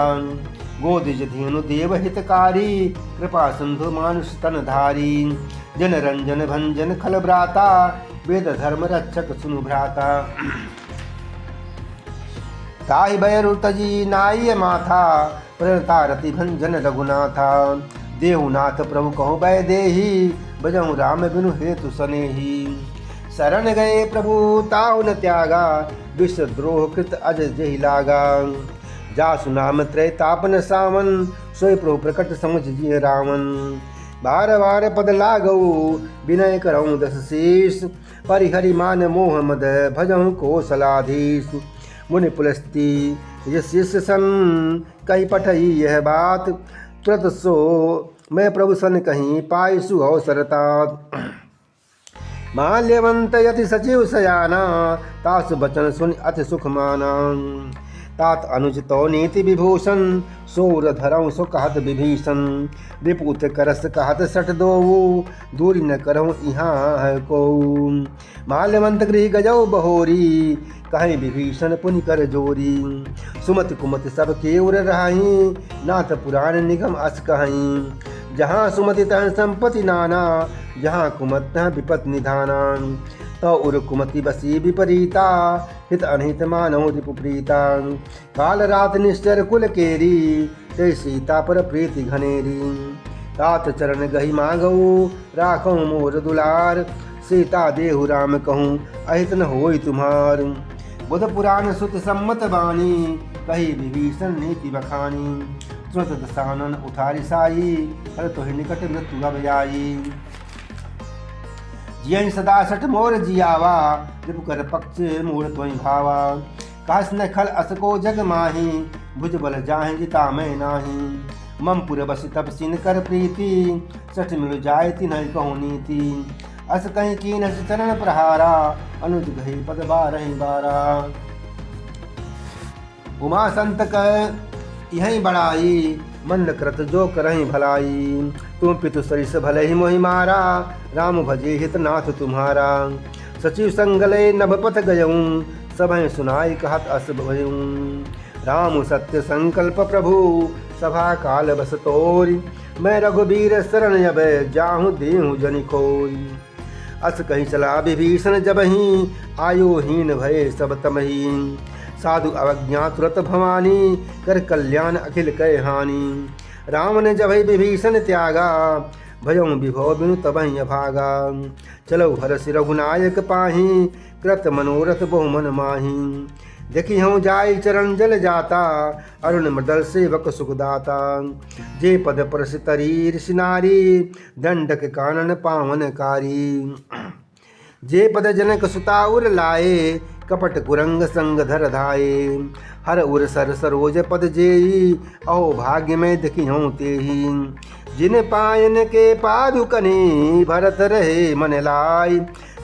गोदिज धेनु देव हितकारी कृपा सिंधु मानुष तन धारी। जन रंजन भंजन खल भ्राता वेद धर्म रक्षक सुनु भ्राता। ताहि भयरु तजी नाय माथा प्रणता रति भंजन रघुनाथा। देहुनाथ प्रभु कहु बै देही बजहु राम बिनु हेतु सनेही। शरण गए प्रभु ताहु न त्यागा विश्व द्रोह कृत अज जहि लागा। जासु नाम त्रैतापन सावन सोई प्रभु प्रकट समझ जिय रावण। बार बार पद लागऊ विनय करऊँ दस शीष। परिहरि मान मोह मद भजहु कौशलाधीश। मुनि पुलस्ती यस सन कही पठई यह बात। तुरत सो मैं प्रभु सन कहीं पाई सुअवसरता। माल्यवंत यति सचिव सयाना तासु बचन सुन अति सुख माना। तात अनुज तो नीति विभूषण सोर धरऊँ सो कहत विभीषण। विपुत करस कहत सठ दोऊ दूरी न करऊँ यहाँ है को। माल्यवंत गृह गजौ बहोरी कहीं विभीषण पुनि कर जोरी। सुमति कुमति सब केउर रहाई नाथ पुराण निगम अस कहीं। जहाँ सुमति तह संपत्ति नाना जहाँ कुमत तह विपत निधाना। तो उर कुमति बसी विपरीता हित अनहित मानव रिपुप्रीता। काल रात निश्चर कुल केरी ते सीता पर प्रीति घनेरी। तात चरण गही मांगऊ राखऊँ मोर दुलार सीता देहु राम कहूँ अहित न होई तुम्हार। बुध पुराण सुत सम्मत बानी कही विभीषण नीति बखानी। तुरंत दसानन उठारी साई हर तोहि निकट मृत्यु अब जाई। जियहि सदा सठ मोर जियावा रिपु कर पक्ष मूढ़ त्वहि भावा। कहस न खल असको जग माही भुज बल जाहि जिता मैं नाही। मम पुर बस तप सिन कर प्रीति सठ मिल जाय तिन्ह कहु नीति। अस कहीं कीन चरण प्रहारा अनुज गही पद बारहि बारा। उमा संत कह यही बड़ाई मंद कृत जो करहि भलाई। तुम पितु सरिस भले ही मोहि मारा राम भजे हित नाथ तुम्हारा। सचिव संगले नभ पथ गयऊँ सभय सुनाई कहत अस भयऊँ। राम सत्य संकल्प प्रभु सभा काल बस तोरी। मैं रघुबीर शरण अब जाहूँ देहूँ जनि खोई। अस कहीं चला विभीषण जबहि आयोहीन भय सब तमहि। साधु अवज्ञा तुरत भवानी कर कल्याण अखिल कै हानि। राम ने जब विभीषण त्यागा भयं विभव बिनु तबहि अभागा। चलो हरसि रघुनायक पाहि कृत मनोरथ बहुमन माहि। देखी हूँ जाय चरण जल जाता अरुण मृदल सेवक सुखदाता। जे पद परस तरी ऋषि नारी दंडक कानन पावनकारी। जे पद जनक सुता उर लाए कपट कुरंग संग धर धाये। हर उर सर सरोज पद जेई अहो भाग्य में देखी हूँ तेही। जिन पायन के पादुकनी भरत रहे मन लाई।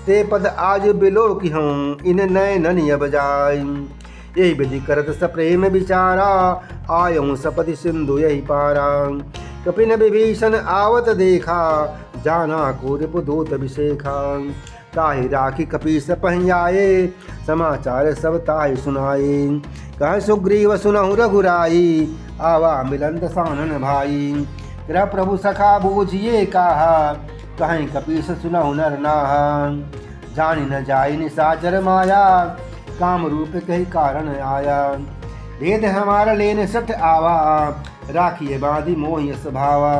ते पद आज बिलो की हूँ इन नयनन अब जाय। यही विधि करत सप्रेम विचारा आयऊँ सपति सिंधु यही पारा। कपिन विभीषण आवत देखा जाना को रिपुदूत अभिषेखा। ताहि राखी कपीस पहियाए समाचार सब ताहि सुनाए। कह सुग्रीव सुनहु रघुराई आवा मिलन दसानन भाई। कृपा प्रभु सखा बूझिए कहा कहीं कपीस सुनहु नर नाहा। जानि न जाई निशाचर माया काम रूप कही कारण आया। भेद हमारा लेन सठ आवा राखिए बांधी मोहि स्वभावा।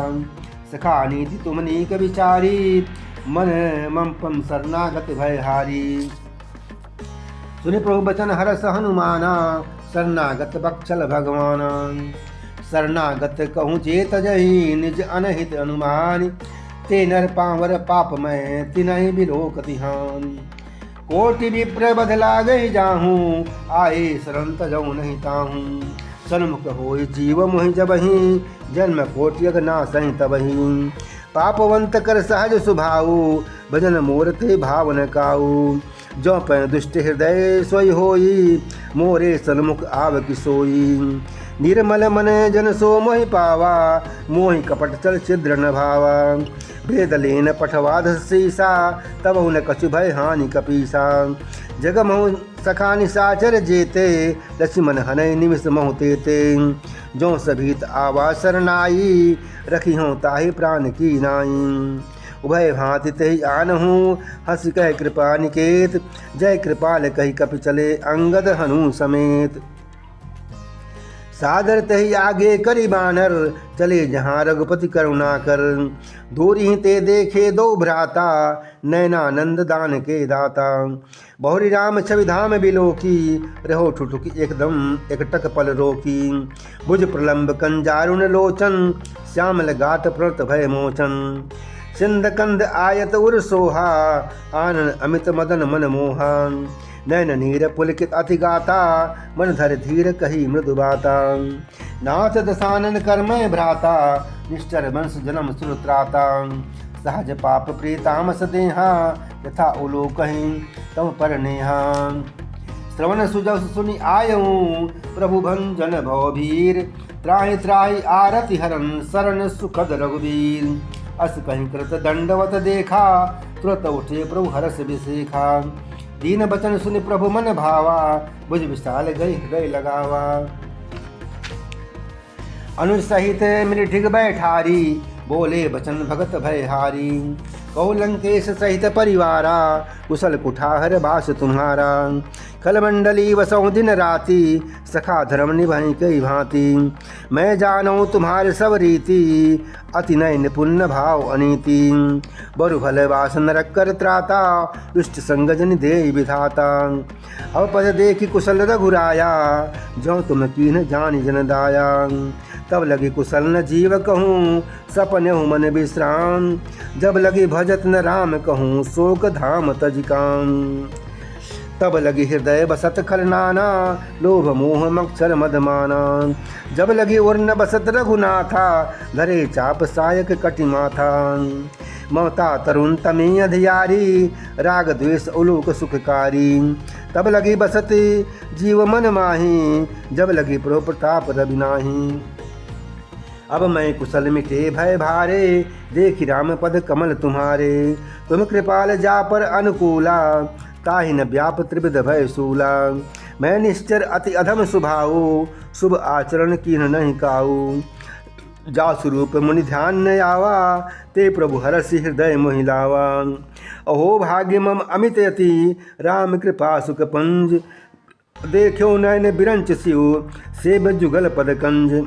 सखा नीति तुम नीक विचारी मन मम पम शरणागत भय हारी। सुनि प्रभु बचन हरस हनुमाना शरणागत बक्षल भगवाना। शरणागत कहूँ चेत जही निज अनहित अनुमान। ते नर पावर पाप में तिनहि बिलोक तिहान। कोटि विप्र बदला गई जाहूँ आए शरण तजऊ नहीं ताहूँ। सन्मुख होई जीव मोहि जबहि जन्म कोटि अग नासहि तबहि। पापवंत कर सहज सुभाऊ भजन मूर्ति भावन काऊ। जो पै दुष्ट हृदय सोई होई मोरे सन्मुख आव की सोई। निर्मल मन जन सो मोहि पावा मोहि कपट चल छिद्र न भावा। भेद लेन पठवाध सीसा तब उन कछु भय हानि कपीसा। जग महु सखा निशाचर जेते लक्ष्मण हनय निमिष महु तेते। जो सभीत आवा शरणाई रखी हूँ ताहि प्राण की नाई। उभय भांति तहि आनहूँ हंस कह कृपा निकेत। जय कृपाल कही कपि चले अंगद हनु समेत। सादर तहि आगे करी बानर चले जहाँ रघुपति करुणा कर। दूरी ते देखे दो भ्राता नैनानंद दान के दाता। बहुरी राम छवि धाम बिलोकी रहो ठुठुक एकदम एकटक पल रोकी। भुज प्रलंब कंजारुण लोचन श्यामल गात प्रणत भय मोचन। सिंध कंद आयत उर सोहा आनन अमित मदन मन मोहा। नैन नीर पुलकित अति गाता मन धर धीर कही मृदु बाता। नाथ दसानन कर्मय भ्राता निष्ठर वंश जन्म सुरत्राता। सहज पाप प्रीतामस देहा यथा उलो कहीं तम पर नेहा। श्रवण सुजस सुनि आयऊँ प्रभु भंजन भवभीर। त्राहि त्राहि आरति हरन शरण सुखद रघुवीर। अस कहीं कृत दंडवत देखा तुरत उठे प्रभु हरस विशेखा। दीन बचन सुनि प्रभु मन भावा भुज विशाल गई हृदय लगावा। अनुज सहित मृढ़िग बैठारी बोले बचन भगत भयहारी। कहु लंकेश सहित परिवारा कुशल कुठार बास तुम्हारा। खलमंडली वसौ दिन राति, सखा धर्म निभई कई भांति। मैं जानूँ तुम्हारे सब रीति, अति नय निपुण भाव अनीति। बरु भले वास नरक कर त्राता, दुष्ट संग जन दे विधाता। अब पद देखी कुशल रघुराया, जो तुम कीन जानी जन दाया। तब लगी कुशल न जीव कहूँ, सपन्यहु मन विश्राम। जब लगी भजत न राम कहूँ, शोक धाम तजिकाम। तब लगी हृदय बसत खल नाना, लोभ मोह मक्षर मदमाना। जब लगी उर्न बसत रघुनाथा, धरे चाप सायक कटि माथा। ममता तरुण तमें अधियारी, राग द्वेष उलोक सुखकारी। तब लगी बसत जीव मन माही, जब लगी प्रभु प्रताप रवि नाही। अब मैं कुशल मिटे भय भारे, देखी राम पद कमल तुम्हारे। तुम कृपाल जा पर अनुकूला, ताहि न व्याप त्रिविध भय सूला। मैं निश्चर अति अधम स्वभाव, शुभ आचरण कीन नहीं काऊ। जा स्वरूप मुनि ध्यान न आवा, ते प्रभु हरसि हृदय मोहि लावा। अहो भाग्य मम अमित यति, राम कृपा सुख पंज। देखो नयन बिरंच सिउ, सेब जुगल पद कंज।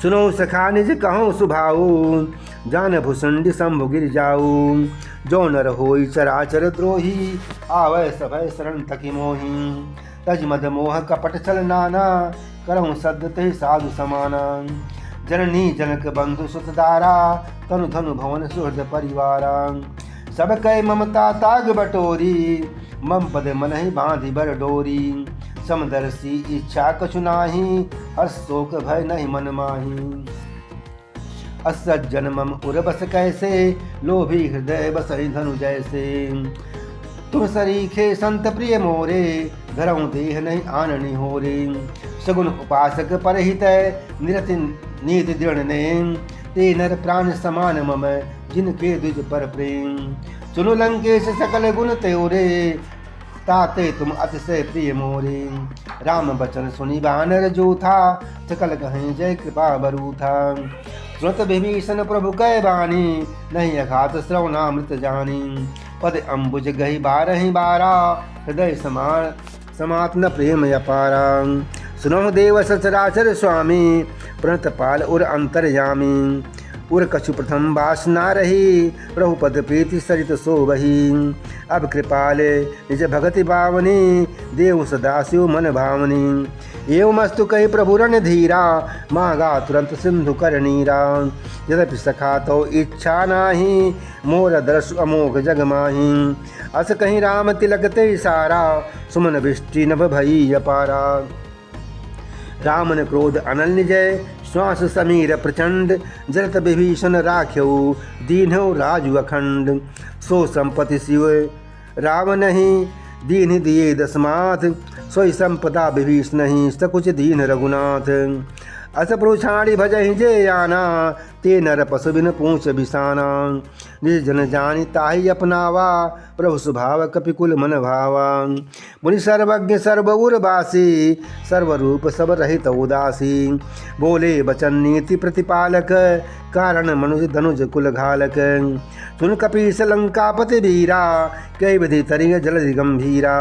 सुनो सखा निज कहूँ सुभाऊ, जान भुसंडी शंभु गिर जाऊ। जो नर होई चराचर द्रोही, आवै सभय शरण तकी मोही। तज मद मोह कपट छल नाना, करहु सद्य ते साधु समाना। जननी जनक बंधु सुतदारा, तनु धनु भवन सुहृद परिवारा। सब कै ममता ताग बटोरी, मम पद मनहि बांधि बर डोरी। समदर्शी इच्छा कछु नाही, हर्ष शोक भय नहीं मन माही। असज्जन मम उर बस कैसे, लोभी हृदय बसहि धनु जैसे। तुम सरीखे संत प्रिय मोरे, धरऊँ देह नहीं आननी होरे। सगुन उपासक परहित, निरति नीति दृढ़ नेम। ते नर प्राण समान मम, जिनके द्विज पर प्रेम। सुनु लंकेश सकल गुण त्योरे, ताते तुम अतिशय प्रिय मोरे। राम बचन सुनि बानर जो था, सकल कहें जय कृपा बरू था। सुनत विभीषण प्रभु कै बानी, नहीं अघात श्रवणामृत जानी। पद अम्बुज गही बारहि बारा, हृदय समात न प्रेम अपारा। सुनो देव सचराचर स्वामी, प्रणत पाल उर अंतर्यामी। उर कछु प्रथम वासना रही, प्रभु पद प्रीति सरित सोबही। अब कृपाले निज भगति पावनी, देव सदा शिव मन भावनी। एवमस्तु कही प्रभु रण धीरा, मांगा तुरंत सिंधु कर नीरा। यद्यपि सखा तो इच्छा नाही, मोर दर्श अमोघ जग माही। अस कहीं राम तिलक ते सारा, सुमन वृष्टि नभ भई अपारा। रामन क्रोध अनन्य जय, श्वास समीर प्रचंड। जरत विभीषण राख्यऊ, दीन्हौ राजु अखंड। सो संपत्ति शिव राम नहीं, दीन दिए दसमाथ। सोई संपदा विभीषण नहीं, सकुच दीन रघुनाथ। अस पुरुषाणी भजहि जे आना, ते नर पशु बिन पूछ बिसाना। निज जन जानि ताहि अपनावा, प्रभु स्वभाव कपिकुल मन भावा। मुनि सर्वज्ञ सर्व उर्वासी, सर्वरूप सब रहित उदासी। बोले बचन नीति प्रतिपालक, कारण मनुज धनुज कुल घालक। सुन कपीस लंकापति वीरा, कई विधि तरिय जलधि गंभीरा।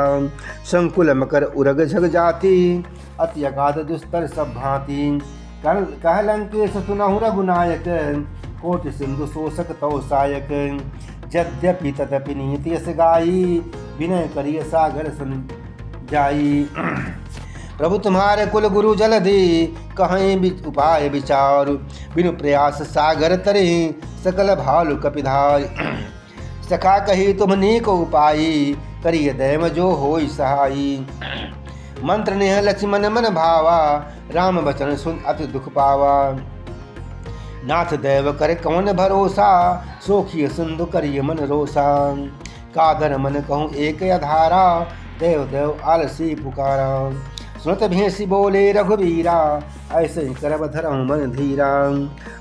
संकुल मकर उरग झग जाति, अति अगाध दुस्तर सब भांति। कह लंकेश सुनहु रघुनायक, कोटि सिंधु शोषक तौ सायक। यद्यपि तदपि नीति यस गाई, विनय करिय सागर सन जाई। प्रभु तुम्हारे कुल गुरु जलधि, कहीं उपाय विचार। बिनु प्रयास सागर तरे, सकल भालु कपिधार। सखा कही तुम नीक उपाई, करिय दैव जो होई सहाई। मंत्र नेह लक्ष्मण मन भावा, राम बचन सुन अति दुख पावा। नाथ दैव कर कौन भरोसा, सोखिय सिंधु करिय मन रोसा। कादर मन कहूँ एक अधारा, देव देव आलसी पुकारा। सुनत भेंसी बोले रघुवीरा, ऐसे ही करब धरहु मन धीरा।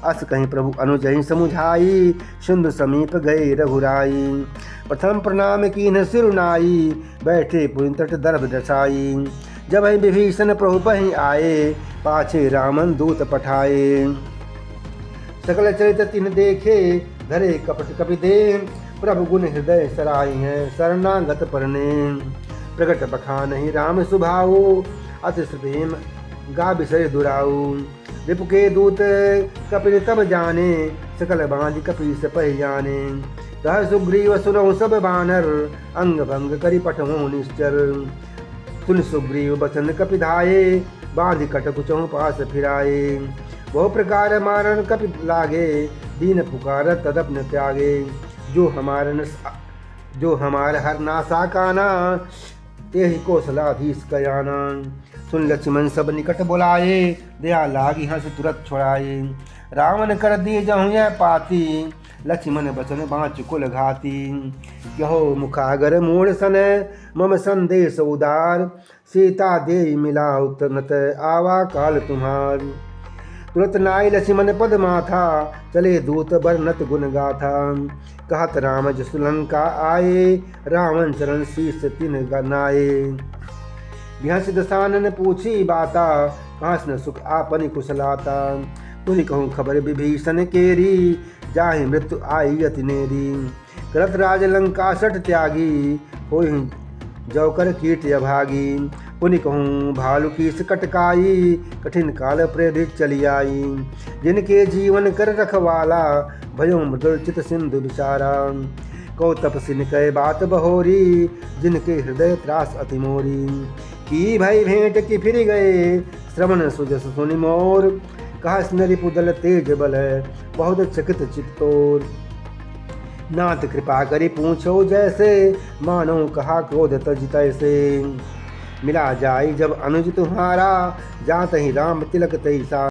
अस कहीं प्रभु अनुजहि समुझाई, सिंधु समीप गए रघुराई। प्रथम प्रणाम कीन्ह सिरुनाई, बैठे पुनि तट दर्भ दसाई। जब ही विभीषण प्रभु पहि आए, पाछे रामन दूत पठाए। सकल चरित तिन देखे, धरे कपट कपि दे। प्रभु गुण हृदय सराई है, शरणागत परने। प्रकट बखान ही राम सुभाऊ, अति प्रेम गा विषय दुराऊ। रिपु के दूत कपिल तब जाने, सकल बांध कपीस पहियाने। कह सुग्रीव सुनहु सब बानर, अंग भंग करि पठहु निश्चर। सुन सुग्रीव बचन कपिधाये, बांध कटक चहु पास फिराए। बहु प्रकार मारन कपि लागे, दीन पुकार तदप न त्यागे। जो हमार हर नासा काना, तेहि कौशलाधीश कयाना। सुन लक्ष्मण सब निकट बुलाए, दया लागी हंस तुरत छुड़ाए। रावण कर दिए जहु यह पाती, लक्ष्मण बचन बाँच कुल घाती। कहो मुखागर मूढ़ सन, मम संदेश उदार। सीता दे मिला उतनत, आवा काल तुम्हार। तुरत नाई लक्ष्मण पद माथा, चले दूत बरनत गुण गाथा। कहत राम जसु लंका आए, रावण चरण शीस तिन गनाए। बिहस दसानन पूछी बाता, कहाँ न सुख आपन कुशलाता। तुनि कहूँ खबर विभीषण केरी, जाहि मृत्यु आई अति नेरी। करत राज लंका सठ त्यागी, होई जौकर कीट अभागी। पुनि कहूँ भालु की कटकाई, कठिन काल प्रेरित चली आई। जिनके जीवन कर रखवाला, भयो मृदुल चित सिंधु विचारा। कौ तपसिन कह बात बहोरी, जिनके हृदय त्रास अति मोरी। की भई भेंट की फिर गए, श्रवण सुजस सुनि मोर। कहा नरिपुदल तेज बल, बहुत चकित चित्तोर। नाथ कृपा करी पूछो जैसे, मानो कहा क्रोध तज तैसे। मिला जाई जब अनुज तुम्हारा, जात ही राम तिलक तैसा।